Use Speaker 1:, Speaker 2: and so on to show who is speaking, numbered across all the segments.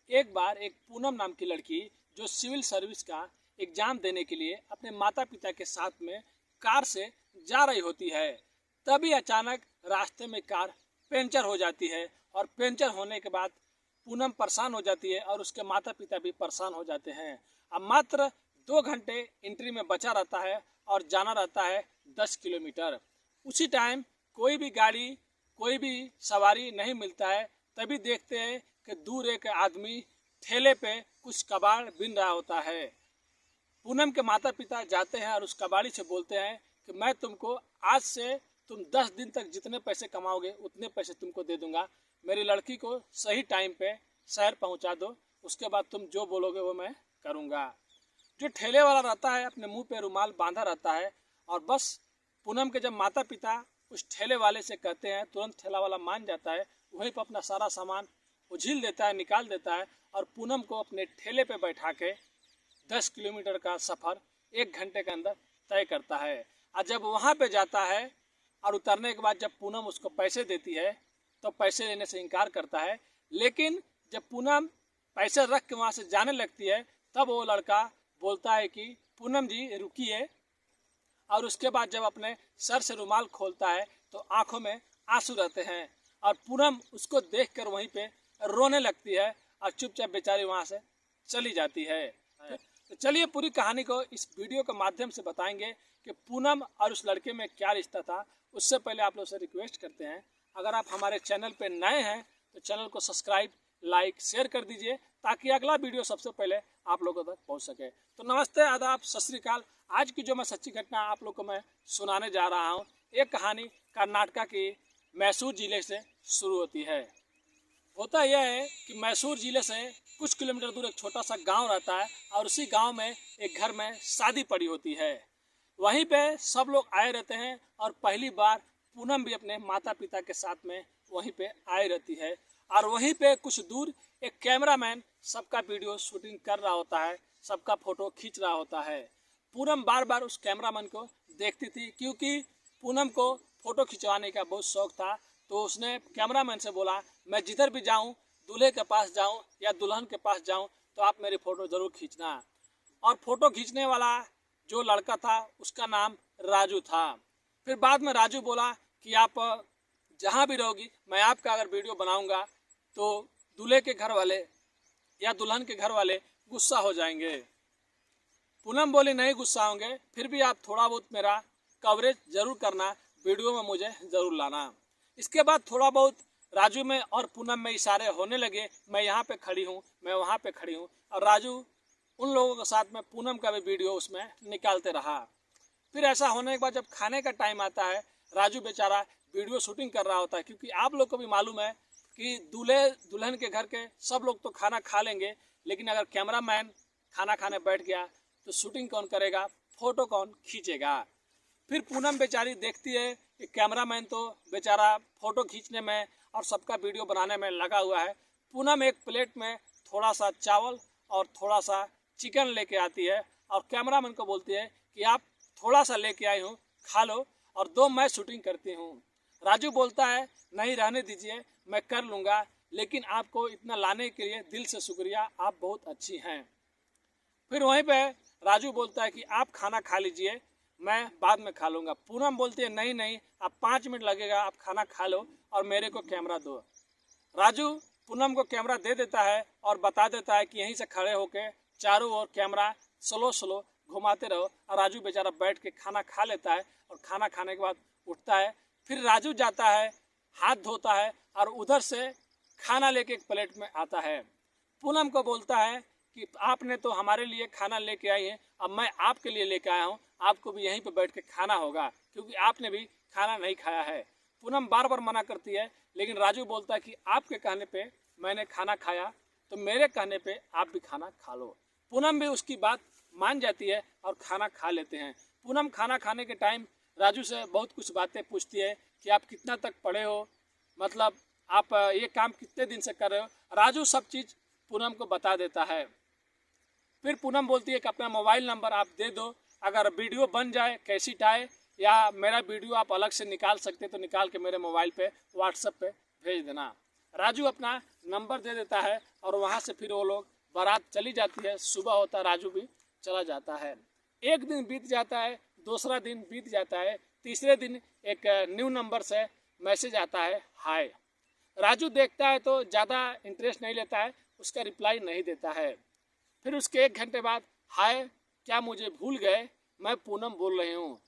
Speaker 1: एक बार एक पूनम नाम की लड़की जो सिविल सर्विस का एग्जाम देने के लिए अपने माता पिता के साथ में कार से जा रही होती है। तभी अचानक रास्ते में कार पंचर हो जाती है और पंचर होने के बाद पूनम परेशान हो जाती है और उसके माता पिता भी परेशान हो जाते हैं। अब मात्र 2 घंटे एंट्री में बचा रहता है और जाना रहता है 10 किलोमीटर। उसी टाइम कोई भी गाड़ी कोई भी सवारी नहीं मिलता है। तभी देखते हैं कि दूर एक आदमी ठेले पे कुछ कबाड़ बीन रहा होता है। पूनम के माता पिता जाते हैं और उस कबाड़ी से बोलते हैं कि मैं तुमको आज से तुम 10 दिन तक जितने पैसे कमाओगे उतने पैसे तुमको दे दूंगा। मेरी लड़की को सही टाइम पे शहर पहुंचा दो, उसके बाद तुम जो बोलोगे वो मैं करूंगा। जो ठेले वाला रहता है अपने मुंह पे रुमाल बांधा रहता है और बस पूनम के जब माता पिता उस ठेले वाले से कहते हैं तुरंत ठेला वाला मान जाता है। वहीं पर अपना सारा सामान उझिल देता है, निकाल देता है और पूनम को अपने ठेले पे बैठा के 10 किलोमीटर का सफ़र 1 घंटे के अंदर तय करता है। और जब वहाँ पे जाता है और उतरने के बाद जब पूनम उसको पैसे देती है तो पैसे लेने से इनकार करता है। लेकिन जब पूनम पैसे रख के वहाँ से जाने लगती है तब वो लड़का बोलता है कि पूनम जी रुकिए। और उसके बाद जब अपने सर से रुमाल खोलता है तो आंखों में आंसू रहते हैं और पूनम उसको देखकर वहीं पे रोने लगती है और चुपचाप बेचारी वहाँ से चली जाती है। तो चलिए पूरी कहानी को इस वीडियो के माध्यम से बताएंगे कि पूनम और उस लड़के में क्या रिश्ता था। उससे पहले आप लोग से रिक्वेस्ट करते हैं अगर आप हमारे चैनल पे नए हैं तो चैनल को सब्सक्राइब, लाइक, शेयर कर दीजिए ताकि अगला वीडियो सबसे पहले आप लोगों तक पहुंच सके। तो नमस्ते, आदाब, सत श्री अकाल। आज की जो मैं सच्ची घटना आप लोग को मैं सुनाने जा रहा हूं, एक कहानी कर्नाटक की मैसूर जिले से शुरू होती है। होता यह है कि मैसूर जिले से कुछ किलोमीटर दूर एक छोटा सा गांव रहता है और उसी गांव में एक घर में शादी पड़ी होती है। वहीं पे सब लोग आए रहते हैं और पहली बार पूनम भी अपने माता पिता के साथ में वहीं पे आए रहती है। और वहीं पे कुछ दूर एक कैमरामैन सबका वीडियो शूटिंग कर रहा होता है, सबका फोटो खींच रहा होता है। पूनम बार बार उस कैमरामैन को देखती थी क्योंकि पूनम को फोटो खिंचवाने का बहुत शौक था। तो उसने कैमरामैन से बोला मैं जिधर भी जाऊं, दूल्हे के पास जाऊं या दुल्हन के पास जाऊं तो आप मेरी फ़ोटो ज़रूर खींचना। और फ़ोटो खींचने वाला जो लड़का था उसका नाम राजू था। फिर बाद में राजू बोला कि आप जहां भी रहोगी मैं आपका अगर वीडियो बनाऊंगा तो दूल्हे के घर वाले या दुल्हन के घर वाले गुस्सा हो जाएंगे। पूनम बोली नहीं गुस्सा होंगे, फिर भी आप थोड़ा बहुत मेरा कवरेज ज़रूर करना, वीडियो में मुझे ज़रूर लाना। इसके बाद थोड़ा बहुत राजू में और पूनम में इशारे होने लगे, मैं यहाँ पे खड़ी हूँ, मैं वहाँ पे खड़ी हूँ। और राजू उन लोगों के साथ में पूनम का भी वीडियो उसमें निकालते रहा। फिर ऐसा होने के बाद जब खाने का टाइम आता है, राजू बेचारा वीडियो शूटिंग कर रहा होता है क्योंकि आप लोग को भी मालूम है कि दूल्हे दुल्हन के घर के सब लोग तो खाना खा लेंगे, लेकिन अगर कैमरामैन खाना खाने बैठ गया तो शूटिंग कौन करेगा, फ़ोटो कौन खींचेगा। फिर पूनम बेचारी देखती है कि कैमरामैन तो बेचारा फ़ोटो खींचने में और सबका वीडियो बनाने में लगा हुआ है। पूनम एक प्लेट में थोड़ा सा चावल और थोड़ा सा चिकन लेके आती है और कैमरामैन को बोलती है कि आप थोड़ा सा लेके आई हूँ, खा लो और दो मैं शूटिंग करती हूँ। राजू बोलता है नहीं रहने दीजिए, मैं कर लूँगा, लेकिन आपको इतना लाने के लिए दिल से शुक्रिया, आप बहुत अच्छी हैं। फिर वहीं पे राजू बोलता है कि आप खाना खा लीजिए, मैं बाद में खा लूँगा। पूनम बोलती है नहीं नहीं, आप 5 मिनट लगेगा, आप खाना खा लो और मेरे को कैमरा दो। राजू पूनम को कैमरा दे देता है और बता देता है कि यहीं से खड़े होकर चारों ओर कैमरा स्लो घुमाते रहो। और राजू बेचारा बैठ के खाना खा लेता है और खाना खाने के बाद उठता है। फिर राजू जाता है, हाथ धोता है और उधर से खाना लेके एक प्लेट में आता है। पूनम को बोलता है कि आपने तो हमारे लिए खाना लेके आई हैं, अब मैं आपके लिए लेके आया हूँ, आपको भी यहीं पे बैठ के खाना होगा क्योंकि आपने भी खाना नहीं खाया है। पूनम बार बार मना करती है, लेकिन राजू बोलता है कि आपके कहने पे मैंने खाना खाया तो मेरे कहने पे आप भी खाना खा लो। पूनम भी उसकी बात मान जाती है और खाना खा लेते हैं। पूनम खाना खाने के टाइम राजू से बहुत कुछ बातें पूछती है कि आप कितना तक पढ़े हो, मतलब आप ये काम कितने दिन से कर रहे हो। राजू सब चीज़ पूनम को बता देता है। फिर पूनम बोलती है कि अपना मोबाइल नंबर आप दे दो, अगर वीडियो बन जाए कैसेट आए या मेरा वीडियो आप अलग से निकाल सकते तो निकाल के मेरे मोबाइल पे व्हाट्सएप पे भेज देना। राजू अपना नंबर दे देता है और वहाँ से फिर वो लोग बारात चली जाती है। सुबह होता है, राजू भी चला जाता है। एक दिन बीत जाता है, दूसरा दिन बीत जाता है, तीसरे दिन एक न्यू नंबर से मैसेज आता है, हाय। राजू देखता है तो ज़्यादा इंटरेस्ट नहीं लेता है, उसका रिप्लाई नहीं देता है। फिर उसके 1 घंटे बाद, हाय, क्या मुझे भूल गए, मैं पूनम बोल रही हूँ।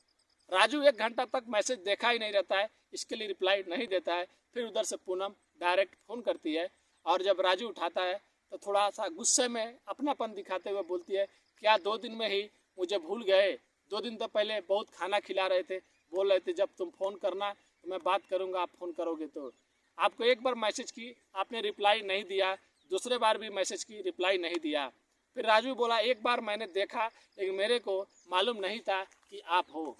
Speaker 1: राजू 1 घंटा तक मैसेज देखा ही नहीं रहता है, इसके लिए रिप्लाई नहीं देता है। फिर उधर से पूनम डायरेक्ट फ़ोन करती है और जब राजू उठाता है तो थोड़ा सा गुस्से में अपनापन दिखाते हुए बोलती है, क्या 2 दिन में ही मुझे भूल गए? 2 दिन तो पहले बहुत खाना खिला रहे थे, बोल रहे थे जब तुम फ़ोन करना तो मैं बात करूँगा, आप फ़ोन करोगे तो। आपको एक बार मैसेज की, आपने रिप्लाई नहीं दिया, दूसरे बार भी मैसेज की, रिप्लाई नहीं दिया। फिर राजू बोला, एक बार मैंने देखा लेकिन मेरे को मालूम नहीं था कि आप हो।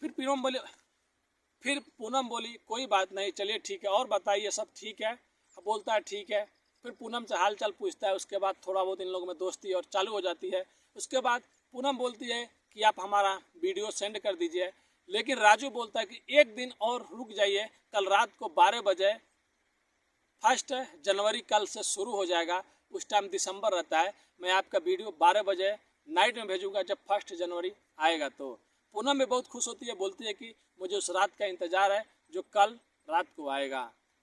Speaker 1: फिर पूनम बोली, कोई बात नहीं, चलिए ठीक है, और बताइए सब ठीक है? बोलता है ठीक है। फिर पूनम से हाल चाल पूछता है। उसके बाद थोड़ा बहुत इन लोगों में दोस्ती और चालू हो जाती है। उसके बाद पूनम बोलती है कि आप हमारा वीडियो सेंड कर दीजिए, लेकिन राजू बोलता है कि 1 दिन और रुक जाइए, कल रात को 12 बजे 1 जनवरी कल से शुरू हो जाएगा, उस टाइम दिसंबर रहता है, मैं आपका वीडियो 12 बजे नाइट में भेजूंगा जब 1 जनवरी आएगा। तो पूनम भी बहुत खुश होती है, बोलती है कि मुझे उस रात का इंतज़ार है जो कल रात को आएगा।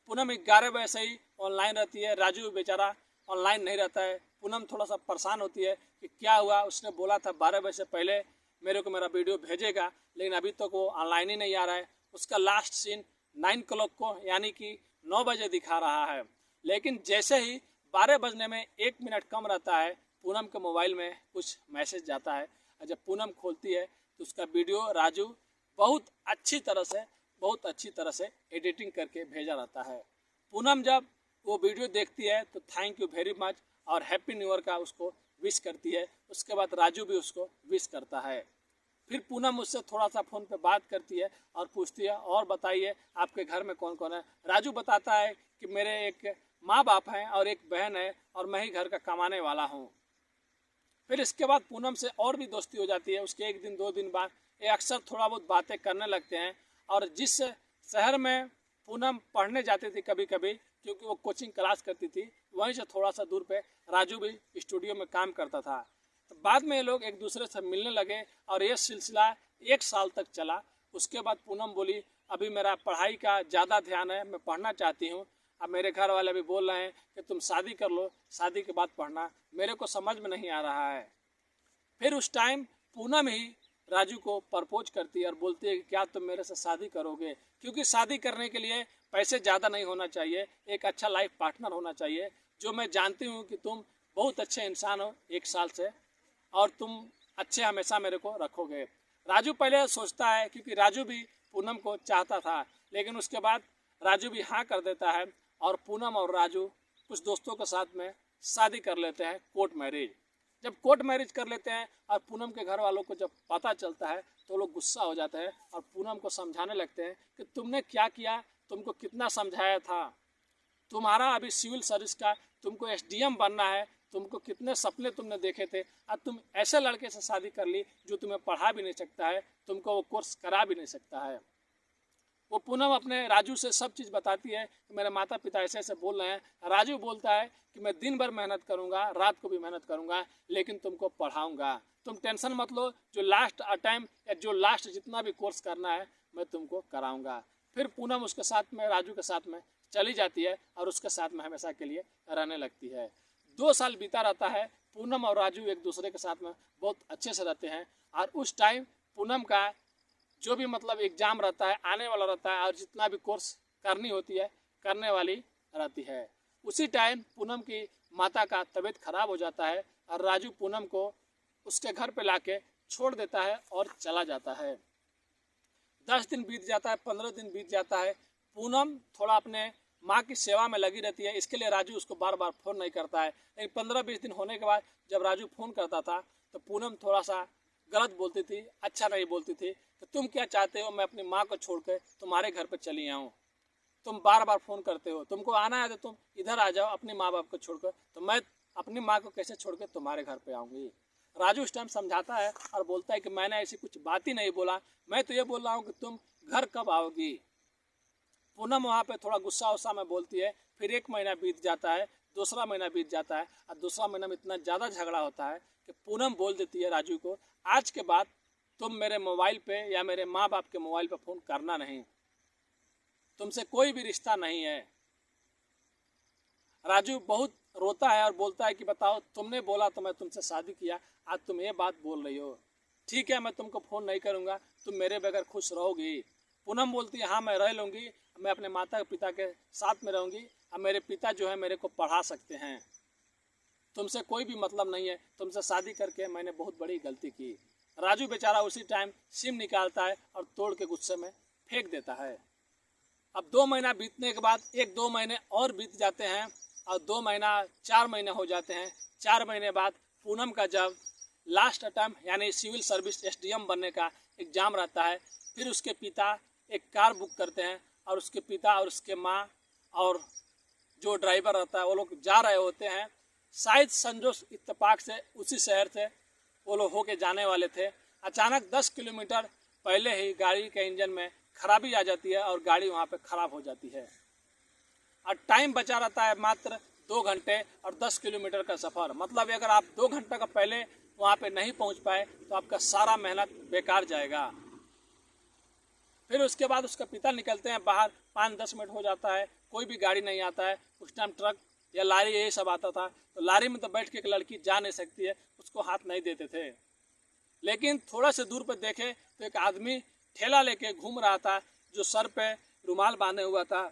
Speaker 1: पूनम 11 बजे से ही ऑनलाइन रहती है, राजू बेचारा ऑनलाइन नहीं रहता है। पूनम थोड़ा सा परेशान होती है कि क्या हुआ, उसने बोला था 12 बजे से पहले मेरे को मेरा वीडियो भेजेगा, लेकिन अभी तक वो ऑनलाइन ही नहीं आ रहा है। उसका लास्ट सीन 9 o'clock को यानी कि 9 बजे दिखा रहा है, लेकिन जैसे ही 12 बजने में 1 मिनट कम रहता है, पूनम के मोबाइल में कुछ मैसेज जाता है और जब पूनम खोलती है तो उसका वीडियो राजू बहुत अच्छी तरह से एडिटिंग करके भेजा रहता है। पूनम जब वो वीडियो देखती है तो थैंक यू वेरी मच और हैप्पी न्यू ईयर का उसको विश करती है। उसके बाद राजू भी उसको विश करता है। फिर पूनम उससे थोड़ा सा फ़ोन पे बात करती है और पूछती है, और बताइए आपके घर में कौन कौन है? राजू बताता है कि मेरे एक माँ बाप हैं और एक बहन है और मैं ही घर का कमाने वाला हूँ। फिर इसके बाद पूनम से और भी दोस्ती हो जाती है। उसके 1 दिन 2 दिन बाद ये अक्सर थोड़ा बहुत बातें करने लगते हैं और जिस शहर में पूनम पढ़ने जाती थी कभी कभी, क्योंकि वो कोचिंग क्लास करती थी, वहीं से थोड़ा सा दूर पे राजू भी स्टूडियो में काम करता था। तो बाद में ये लोग एक दूसरे से मिलने लगे और ये सिलसिला 1 साल तक चला। उसके बाद पूनम बोली, अभी मेरा पढ़ाई का ज़्यादा ध्यान है, मैं पढ़ना चाहती हूँ। अब मेरे घर वाले भी बोल रहे हैं कि तुम शादी कर लो, शादी के बाद पढ़ना, मेरे को समझ में नहीं आ रहा है। फिर उस टाइम पूनम ही राजू को प्रपोज करती है और बोलती है कि क्या तुम मेरे से शादी करोगे? क्योंकि शादी करने के लिए पैसे ज़्यादा नहीं होना चाहिए, एक अच्छा लाइफ पार्टनर होना चाहिए, जो मैं जानती हूँ कि तुम बहुत अच्छे इंसान हो 1 साल से और तुम अच्छे हमेशा मेरे को रखोगे। राजू पहले सोचता है, क्योंकि राजू भी पूनम को चाहता था, लेकिन उसके बाद राजू भी हाँ कर देता है और पूनम और राजू कुछ दोस्तों के साथ में शादी कर लेते हैं, कोर्ट मैरिज। जब कोर्ट मैरिज कर लेते हैं और पूनम के घर वालों को जब पता चलता है तो लोग गुस्सा हो जाते हैं और पूनम को समझाने लगते हैं कि तुमने क्या किया, तुमको कितना समझाया था, तुम्हारा अभी सिविल सर्विस का, तुमको एसडीएम बनना है, तुमको कितने सपने तुमने देखे थे, अब तुम ऐसे लड़के से शादी कर ली जो तुम्हें पढ़ा भी नहीं सकता है, तुमको वो कोर्स करा भी नहीं सकता है। वो पूनम अपने राजू से सब चीज़ बताती है कि मेरे माता पिता ऐसे ऐसे बोल रहे हैं। राजू बोलता है कि मैं दिन भर मेहनत करूंगा, रात को भी मेहनत करूंगा, लेकिन तुमको पढ़ाऊंगा, तुम टेंशन मत लो, जो लास्ट टाइम या जो लास्ट जितना भी कोर्स करना है मैं तुमको कराऊंगा। फिर पूनम उसके साथ में, राजू के साथ में चली जाती है और उसके साथ में हमेशा के लिए रहने लगती है। 2 साल बीता रहता है, पूनम और राजू एक दूसरे के साथ में बहुत अच्छे से रहते हैं और उस टाइम पूनम का जो भी मतलब एग्ज़ाम रहता है, आने वाला रहता है और जितना भी कोर्स करनी होती है करने वाली रहती है। उसी टाइम पूनम की माता का तबीयत खराब हो जाता है और राजू पूनम को उसके घर पे लाके छोड़ देता है और चला जाता है। 10 दिन बीत जाता है, 15 दिन बीत जाता है, पूनम थोड़ा अपने माँ की सेवा में लगी रहती है, इसके लिए राजू उसको बार बार फ़ोन नहीं करता है। लेकिन 15-20 दिन होने के बाद जब राजू फ़ोन करता था तो पूनम थोड़ा सा गलत बोलती थी, अच्छा नहीं बोलती थी कि तुम क्या चाहते हो, मैं अपनी माँ को छोड़ कर तुम्हारे घर पर चली आऊँ, तुम बार बार फ़ोन करते हो, तुमको आना है तो तुम इधर आ जाओ अपने माँ बाप को छोड़कर, तो मैं अपनी माँ को कैसे छोड़ कर तुम्हारे घर पे आऊँगी। राजू उस टाइम समझाता है और बोलता है कि मैंने ऐसी कुछ बात ही नहीं बोला, मैं तो ये बोल रहा हूँ कि तुम घर कब आओगी। पूनम वहाँ पे थोड़ा गुस्सा उस्सा में बोलती है। फिर 1 महीना बीत जाता है, दूसरा महीना बीत जाता है और दूसरा महीना में इतना ज़्यादा झगड़ा होता है कि पूनम बोल देती है राजू को, आज के बाद तुम मेरे मोबाइल पे या मेरे माँ बाप के मोबाइल पे फ़ोन करना नहीं, तुमसे कोई भी रिश्ता नहीं है। राजू बहुत रोता है और बोलता है कि बताओ, तुमने बोला तो मैं तुमसे शादी किया, आज तुम ये बात बोल रही हो। ठीक है, मैं तुमको फ़ोन नहीं करूँगा, तुम मेरे बगैर खुश रहोगी। पूनम बोलती है हाँ मैं रह लूँगी, मैं अपने माता पिता के साथ में रहूँगी, अब मेरे पिता जो है मेरे को पढ़ा सकते हैं, तुमसे कोई भी मतलब नहीं है, तुमसे शादी करके मैंने बहुत बड़ी गलती की। राजू बेचारा उसी टाइम सिम निकालता है और तोड़ के गुस्से में फेंक देता है। अब 2 महीना बीतने के बाद 1-2 महीने और बीत जाते हैं और 2 महीना 4 महीने हो जाते हैं। 4 महीने बाद पूनम का जब लास्ट अटैम्प्ट यानी सिविल सर्विस एसडीएम बनने का एग्ज़ाम रहता है, फिर उसके पिता एक कार बुक करते हैं और उसके पिता और उसके माँ और जो ड्राइवर रहता है वो लोग जा रहे होते हैं। शायद संजोश इत्तेफाक से उसी शहर से वो लोग होके जाने वाले थे। अचानक 10 किलोमीटर पहले ही गाड़ी के इंजन में खराबी आ जाती है और गाड़ी वहाँ पे ख़राब हो जाती है और टाइम बचा रहता है मात्र 2 घंटे और 10 किलोमीटर का सफ़र। मतलब अगर आप 2 घंटे का पहले वहाँ पे नहीं पहुँच पाए तो आपका सारा मेहनत बेकार जाएगा। फिर उसके बाद उसका पिता निकलते हैं बाहर, 5-10 मिनट हो जाता है, कोई भी गाड़ी नहीं आता है। उस टाइम ट्रक या लारी यही सब आता था, तो लारी में तो बैठ के एक लड़की जा नहीं सकती है, उसको हाथ नहीं देते थे। लेकिन थोड़ा से दूर पर देखे तो एक आदमी ठेला लेके घूम रहा था, जो सर पे रुमाल बांधे हुआ था,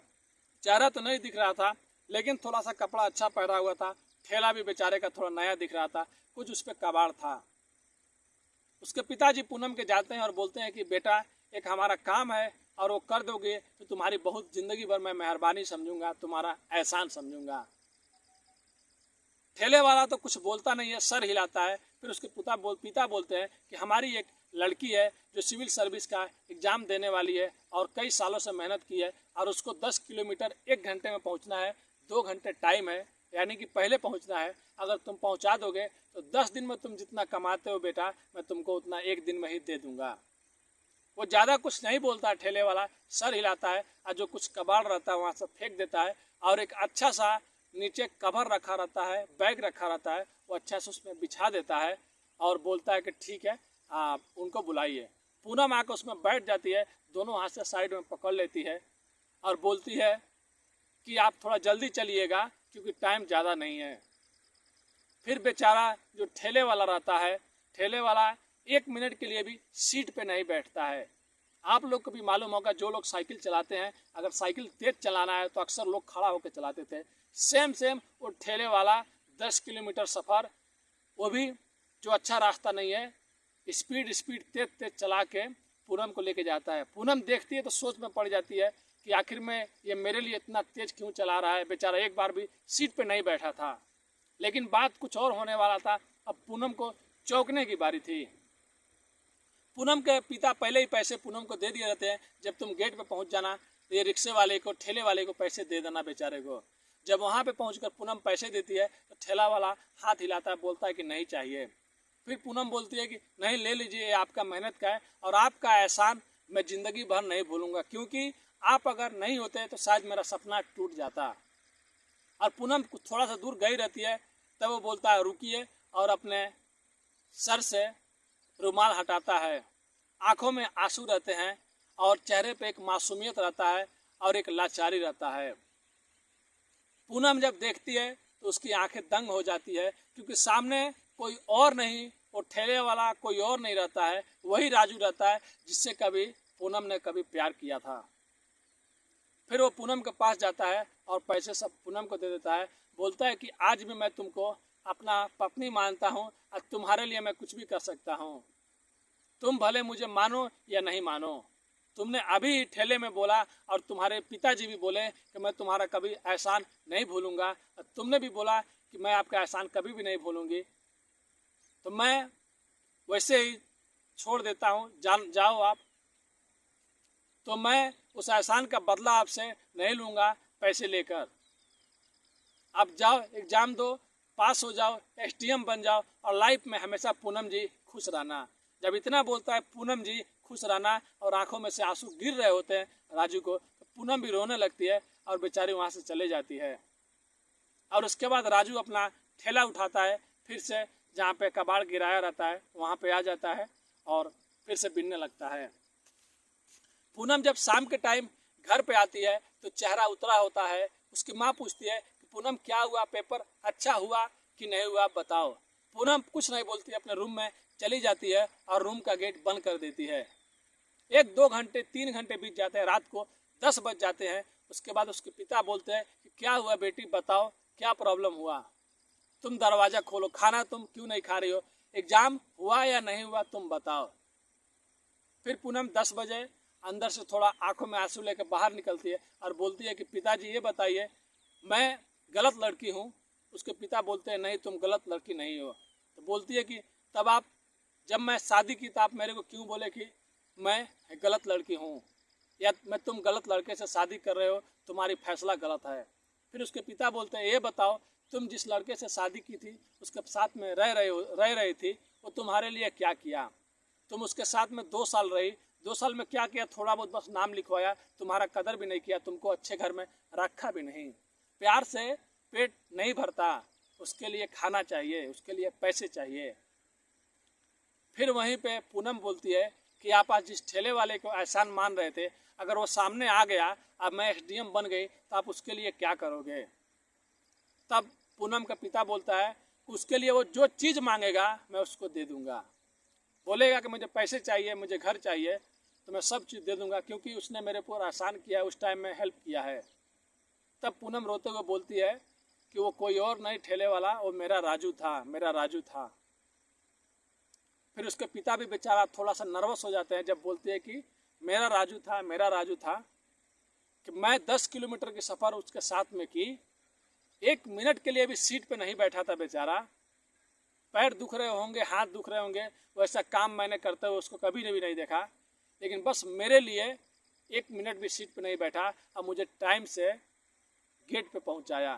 Speaker 1: चेहरा तो नहीं दिख रहा था लेकिन थोड़ा सा कपड़ा अच्छा पहना हुआ था। ठेला भी बेचारे का थोड़ा नया दिख रहा था, कुछ उस पर कबाड़ था। उसके पिताजी पूनम के जाते हैं और बोलते हैं कि बेटा एक हमारा काम है और वो कर दोगे तो तुम्हारी बहुत ज़िंदगी भर मैं मेहरबानी समझूंगा, तुम्हारा एहसान समझूंगा। ठेले वाला तो कुछ बोलता नहीं है, सर हिलाता है। फिर उसके पिता बोलते हैं कि हमारी एक लड़की है जो सिविल सर्विस का एग्ज़ाम देने वाली है और कई सालों से मेहनत की है और उसको 10 किलोमीटर 1 घंटे में पहुंचना है, 2 घंटे टाइम है, यानी कि पहले पहुंचना है। अगर तुम पहुंचा दोगे तो 10 दिन में तुम जितना कमाते हो बेटा, मैं तुमको उतना 1 दिन में ही दे दूंगा। वो ज़्यादा कुछ नहीं बोलता, ठेले वाला सर हिलाता है और जो कुछ कबाड़ रहता है वहाँ से फेंक देता है और एक अच्छा सा नीचे कवर रखा रहता है, बैग रखा रहता है, वो अच्छा से उसमें बिछा देता है और बोलता है कि ठीक है आप उनको बुलाइए। पूनम आकर उसमें बैठ जाती है, दोनों हाथ से साइड में पकड़ लेती है और बोलती है कि आप थोड़ा जल्दी चलिएगा क्योंकि टाइम ज़्यादा नहीं है। फिर बेचारा जो ठेले वाला रहता है, ठेले वाला 1 मिनट के लिए भी सीट पे नहीं बैठता है। आप लोग को भी मालूम होगा, जो लोग साइकिल चलाते हैं, अगर साइकिल तेज चलाना है तो अक्सर लोग खड़ा होकर चलाते थे। सेम वो ठेले वाला 10 किलोमीटर सफ़र, वो भी जो अच्छा रास्ता नहीं है, स्पीड तेज चला के पूनम को लेके जाता है। पूनम देखती है तो सोच में पड़ जाती है कि आखिर में ये मेरे लिए इतना तेज क्यों चला रहा है, बेचारा एक बार भी सीट पे नहीं बैठा था। लेकिन बात कुछ और होने वाला था। अब पूनम को चौंकने की बारी थी। पूनम के पिता पहले ही पैसे पूनम को दे दिए रहते हैं, जब तुम गेट पे पहुंच जाना तो ये रिक्शे वाले को, ठेले वाले को पैसे दे देना बेचारे को। जब वहाँ पे पहुंचकर पूनम पैसे देती है तो ठेला वाला हाथ हिलाता है, बोलता है कि नहीं चाहिए। फिर पूनम बोलती है कि नहीं ले लीजिए, ये आपका मेहनत का है और आपका एहसान मैं ज़िंदगी भर नहीं भूलूंगा, क्योंकि आप अगर नहीं होते तो शायद मेरा सपना टूट जाता। और पूनम थोड़ा सा दूर गई रहती है, तब वो बोलता है रुकिए और अपने सर से रुमाल हटाता है। आंखों में आंसू रहते हैं और चेहरे पे एक मासूमियत रहता है और एक लाचारी रहता है। पूनम जब देखती है तो उसकी आंखें दंग हो जाती है, क्योंकि सामने कोई और नहीं, वो ठेले वाला कोई और नहीं रहता है, वही राजू रहता है जिससे कभी पूनम ने कभी प्यार किया था। फिर वो पूनम के पास जाता है और पैसे सब पूनम को दे देता है। बोलता है कि आज भी मैं तुमको अपना पत्नी मानता हूँ और तुम्हारे लिए मैं कुछ भी कर सकता हूँ। तुम भले मुझे मानो या नहीं मानो, तुमने अभी ठेले में बोला और तुम्हारे पिताजी भी बोले कि मैं तुम्हारा कभी एहसान नहीं भूलूंगा, और तुमने भी बोला कि मैं आपका एहसान कभी भी नहीं भूलूंगी, तो मैं वैसे ही छोड़ देता हूँ, जाओ आप। तो मैं उस एहसान का बदला आपसे नहीं लूँगा पैसे लेकर। आप जाओ, एग्ज़ाम दो, पास हो जाओ, एसडीएम बन जाओ और लाइफ में हमेशा पूनम जी खुश रहना। जब इतना बोलता है पूनम जी खुश रहना और आंखों में से आंसू गिर रहे होते हैं राजू को, तो पूनम भी रोने लगती है और बेचारी वहाँ से चले जाती है। और उसके बाद राजू अपना ठेला उठाता है, फिर से जहाँ पे कबाड़ गिराया रहता है वहाँ पे आ जाता है और फिर से बिनने लगता है। पूनम जब शाम के टाइम घर पे आती है तो चेहरा उतरा होता है। उसकी माँ पूछती है कि पूनम क्या हुआ, पेपर अच्छा हुआ कि नहीं हुआ बताओ। पूनम कुछ नहीं बोलती, अपने रूम में चली जाती है और रूम का गेट बंद कर देती है। 1-2 घंटे 3 घंटे बीत जाते हैं, रात को 10 बज जाते हैं। उसके बाद उसके पिता बोलते हैं कि क्या हुआ बेटी, बताओ क्या प्रॉब्लम हुआ, तुम दरवाज़ा खोलो, खाना तुम क्यों नहीं खा रही हो, एग्ज़ाम हुआ या नहीं हुआ तुम बताओ। फिर पूनम 10 बजे अंदर से थोड़ा आंखों में आंसू लेकर बाहर निकलती है और बोलती है कि पिताजी ये बताइए मैं गलत लड़की हूँ। उसके पिता बोलते हैं नहीं तुम गलत लड़की नहीं हो। तो बोलती है कि तब आप जब मैं शादी की तो आप मेरे को क्यों बोले कि मैं गलत लड़की हूँ, या मैं तुम गलत लड़के से शादी कर रहे हो, तुम्हारी फैसला गलत है। फिर उसके पिता बोलते हैं ये बताओ तुम जिस लड़के से शादी की थी उसके साथ में रह रही थी वो तुम्हारे लिए क्या किया, तुम उसके साथ में 2 साल रही, 2 साल में क्या किया, थोड़ा बहुत बस नाम लिखवाया, तुम्हारा कदर भी नहीं किया, तुमको अच्छे घर में रखा भी नहीं। प्यार से पेट नहीं भरता, उसके लिए खाना चाहिए, उसके लिए पैसे चाहिए। फिर वहीं पे पूनम बोलती है कि आप आज जिस ठेले वाले को एहसान मान रहे थे, अगर वो सामने आ गया, अब मैं एसडीएम बन गई तो आप उसके लिए क्या करोगे। तब पूनम का पिता बोलता है कि उसके लिए वो जो चीज़ मांगेगा मैं उसको दे दूंगा। बोलेगा कि मुझे पैसे चाहिए, मुझे घर चाहिए, तो मैं सब चीज़ दे दूंगा क्योंकि उसने मेरे ऊपर एहसान किया है, उस टाइम में हेल्प किया है। तब पूनम रोते हुए बोलती है कि वो कोई और नहीं ठेले वाला, वो मेरा राजू था, मेरा राजू था। फिर उसके पिता भी बेचारा थोड़ा सा नर्वस हो जाते हैं जब बोलती है कि मेरा राजू था, मेरा राजू था, कि मैं 10 किलोमीटर की सफ़र उसके साथ में की, 1 मिनट के लिए भी सीट पे नहीं बैठा था बेचारा। पैर दुख रहे होंगे, हाथ दुख रहे होंगे, वैसा काम मैंने करते हुए उसको कभी भी नहीं देखा, लेकिन बस मेरे लिए 1 मिनट भी सीट पे नहीं बैठा और मुझे टाइम से गेट पे पहुंचाया।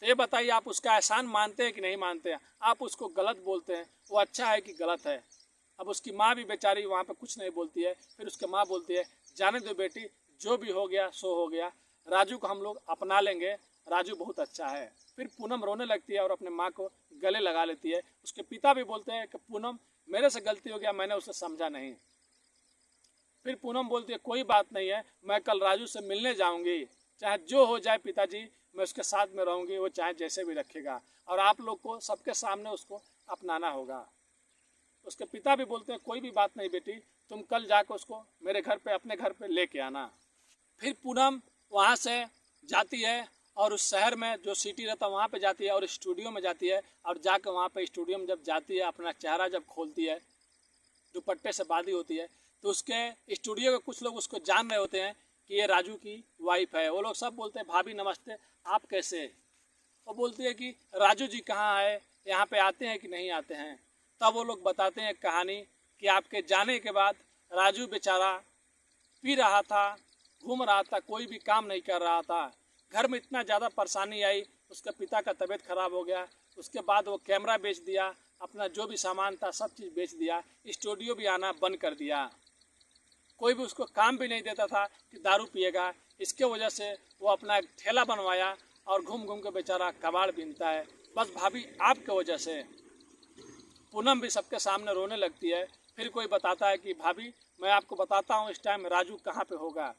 Speaker 1: तो ये बताइए आप उसका एहसान मानते हैं कि नहीं मानते हैं। आप उसको गलत बोलते हैं, वो अच्छा है कि गलत है। अब उसकी माँ भी बेचारी वहाँ पे कुछ नहीं बोलती है। फिर उसकी माँ बोलती है जाने दो बेटी, जो भी हो गया सो हो गया, राजू को हम लोग अपना लेंगे, राजू बहुत अच्छा है। फिर पूनम रोने लगती है और अपने माँ को गले लगा लेती है। उसके पिता भी बोलते हैं कि पूनम मेरे से गलती हो गया, मैंने उसे समझा नहीं। फिर पूनम बोलती है कोई बात नहीं है, मैं कल राजू से मिलने जाऊंगी, चाहे जो हो जाए पिताजी, मैं उसके साथ में रहूंगी, वो चाहे जैसे भी रखेगा, और आप लोग को सबके सामने उसको अपनाना होगा। उसके पिता भी बोलते हैं कोई भी बात नहीं बेटी, तुम कल जाकर उसको मेरे घर पे, अपने घर पे लेके आना। फिर पूनम वहाँ से जाती है और उस शहर में जो सिटी रहता है वहाँ पे जाती है और स्टूडियो में जाती है, और जाकर वहाँ पे स्टूडियो में जब जाती है, अपना चेहरा जब खोलती है, दुपट्टे से बांधी होती है, तो उसके स्टूडियो के कुछ लोग उसको जान रहे होते हैं कि ये राजू की वाइफ है। वो लोग सब बोलते हैं भाभी नमस्ते, आप कैसे। वो बोलती है कि राजू जी कहाँ है, यहाँ पे आते हैं कि नहीं आते हैं। तब वो लोग बताते हैं कहानी कि आपके जाने के बाद राजू बेचारा पी रहा था, घूम रहा था, कोई भी काम नहीं कर रहा था। घर में इतना ज़्यादा परेशानी आई, उसके पिता का तबीयत खराब हो गया। उसके बाद वो कैमरा बेच दिया, अपना जो भी सामान था सब चीज़ बेच दिया, स्टूडियो भी आना बंद कर दिया। कोई भी उसको काम भी नहीं देता था कि दारू पिएगा। इसके वजह से वो अपना एक ठेला बनवाया और घूम घूम के बेचारा कबाड़ बीनता है, बस भाभी आपके वजह से। पूनम भी सबके सामने रोने लगती है। फिर कोई बताता है कि भाभी मैं आपको बताता हूँ इस टाइम राजू कहाँ पे होगा।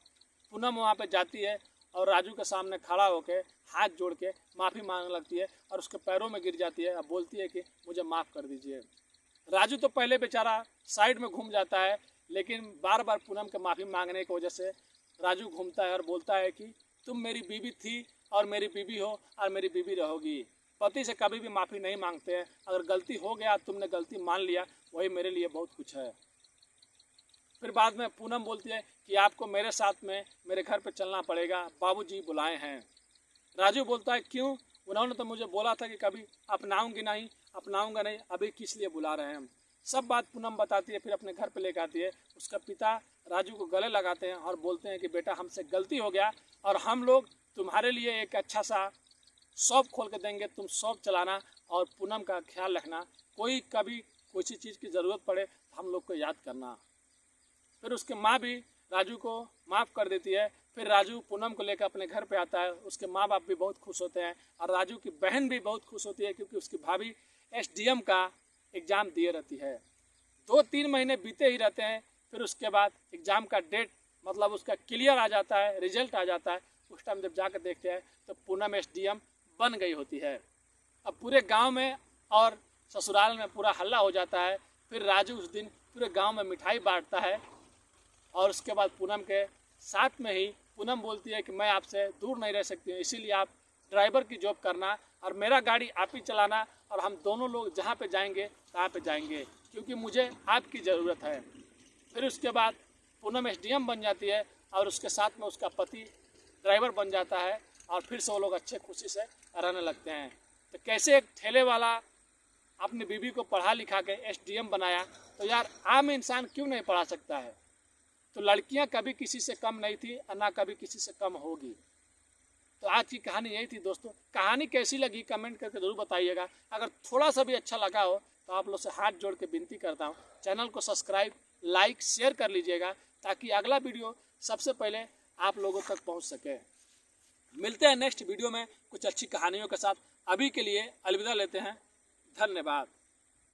Speaker 1: पूनम वहाँ पे जाती है और राजू के सामने खड़ा होकर हाथ जोड़ के माफ़ी मांगने लगती है और उसके पैरों में गिर जाती है और बोलती है कि मुझे माफ़ कर दीजिए। राजू तो पहले बेचारा साइड में घूम जाता है, लेकिन बार बार पूनम के माफ़ी मांगने की वजह से राजू घूमता है और बोलता है कि तुम मेरी बीवी थी और मेरी बीवी हो और मेरी बीवी रहोगी। पति से कभी भी माफ़ी नहीं मांगते हैं, अगर गलती हो गया, तुमने गलती मान लिया, वही मेरे लिए बहुत कुछ है। फिर बाद में पूनम बोलती है कि आपको मेरे साथ में मेरे घर पे चलना पड़ेगा, बाबूजी बुलाए हैं। राजू बोलता है क्यों, उन्होंने तो मुझे बोला था कि कभी अपनाऊंगा नहीं, अभी किस लिए बुला रहे हैं हम। सब बात पूनम बताती है, फिर अपने घर पे लेकर आती है। उसका पिता राजू को गले लगाते हैं और बोलते हैं कि बेटा हमसे गलती हो गया और हम लोग तुम्हारे लिए एक अच्छा सा शॉप खोल के देंगे, तुम शॉप चलाना और पूनम का ख्याल रखना, कोई कभी किसी चीज़ की ज़रूरत पड़े तो हम लोग को याद करना। फिर उसके माँ भी राजू को माफ़ कर देती है। फिर राजू पूनम को लेकर अपने घर पे आता है। उसके माँ बाप भी बहुत खुश होते हैं और राजू की बहन भी बहुत खुश होती है, क्योंकि उसकी भाभी एसडीएम का एग्ज़ाम दिए रहती है। 2-3 महीने बीते ही रहते हैं। फिर उसके बाद एग्ज़ाम का डेट मतलब उसका क्लियर आ जाता है, रिजल्ट आ जाता है। उस टाइम जब जाकर देखते हैं तो पूनम एसडीएम बन गई होती है। अब पूरे गांव में और ससुराल में पूरा हल्ला हो जाता है। फिर राजू उस दिन पूरे गांव में मिठाई बांटता है और उसके बाद पूनम के साथ में ही पूनम बोलती है कि मैं आपसे दूर नहीं रह सकती हूँ, इसीलिए आप ड्राइवर की जॉब करना और मेरा गाड़ी आप ही चलाना, और हम दोनों लोग जहाँ पे जाएंगे तहाँ पे जाएंगे, क्योंकि मुझे आपकी ज़रूरत है। फिर उसके बाद पूनम एसडीएम बन जाती है और उसके साथ में उसका पति ड्राइवर बन जाता है और फिर से वो लोग अच्छे खुशी से रहने लगते हैं। तो कैसे एक ठेले वाला अपनी बीवी को पढ़ा लिखा के एसडीएम बनाया, तो यार आम इंसान क्यों नहीं पढ़ा सकता है। तो लड़कियां कभी किसी से कम नहीं थी और ना कभी किसी से कम होगी। तो आज की कहानी यही थी दोस्तों। कहानी कैसी लगी कमेंट करके ज़रूर बताइएगा। अगर थोड़ा सा भी अच्छा लगा हो तो आप लोग से हाथ जोड़ के विनती करता हूँ, चैनल को सब्सक्राइब, लाइक, शेयर कर लीजिएगा, ताकि अगला वीडियो सबसे पहले आप लोगों तक पहुँच सके। मिलते हैं नेक्स्ट वीडियो में कुछ अच्छी कहानियों के साथ। अभी के लिए अलविदा लेते हैं। धन्यवाद।